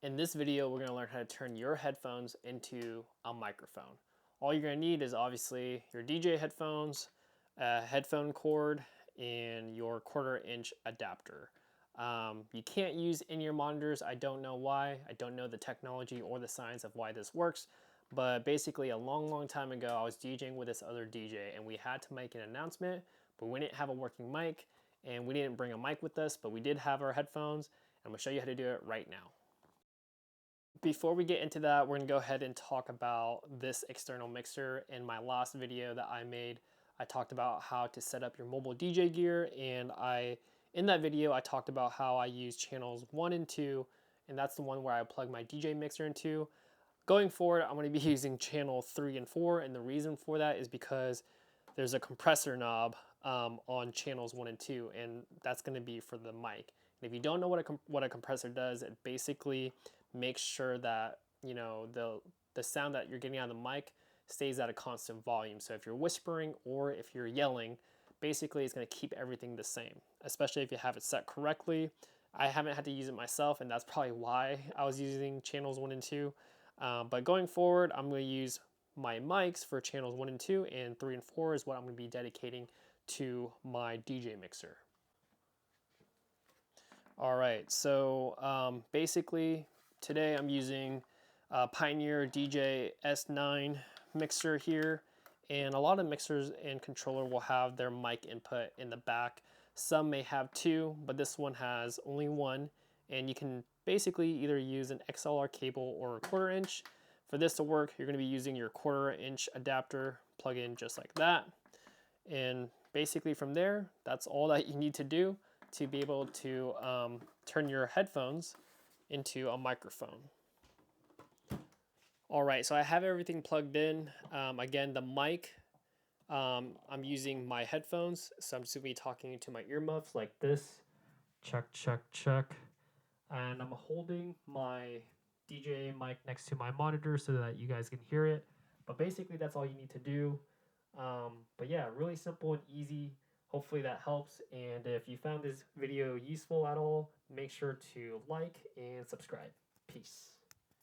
In this video, we're going to learn how to turn your headphones into a microphone. All you're going to need is obviously your DJ headphones, a headphone cord, and your 1/4 inch adapter. You can't use in-ear monitors. I don't know why. I don't know the technology or the science of why this works. But basically, a long time ago, I was DJing with this other DJ, and we had to make an announcement, but we didn't have a working mic, and we didn't bring a mic with us, but we did have our headphones. I'm going to show you how to do it right now. Before we get into that, we're gonna go ahead and talk about this external mixer. In my last video that I made, I talked about how to set up your mobile DJ gear, and in that video I talked about how I use channels 1 and 2, and that's the one where I plug my DJ mixer into. Going forward, I'm gonna be using channel 3 and 4, and the reason for that is because there's a compressor knob on channels 1 and 2, and that's gonna be for the mic. And if you don't know what a compressor does, it basically make sure that the sound that you're getting out of the mic stays at a constant volume. So if you're whispering or if you're yelling, basically it's going to keep everything the same, especially if you have it set correctly. I haven't had to use it myself, and that's probably why I was using channels 1 and 2. But going forward, I'm going to use my mics for channels 1 and 2, and 3 and 4 is what I'm going to be dedicating to my DJ mixer. All right, so basically today I'm using Pioneer DJ S9 mixer here, and a lot of mixers and controller will have their mic input in the back. Some may have 2, but this one has only 1, and you can basically either use an XLR cable or a 1/4 inch. For this to work, you're going to be using your 1/4 inch adapter, plug in just like that, and basically from there, that's all that you need to do to be able to turn your headphones into a microphone. All right, so I have everything plugged in. Again, the mic, I'm using my headphones, so I'm just gonna be talking into my earmuffs like this. Check, check, check. And I'm holding my DJ mic next to my monitor so that you guys can hear it. But basically, that's all you need to do. But yeah, really simple and easy. Hopefully that helps. And if you found this video useful at all, make sure to like and subscribe. Peace.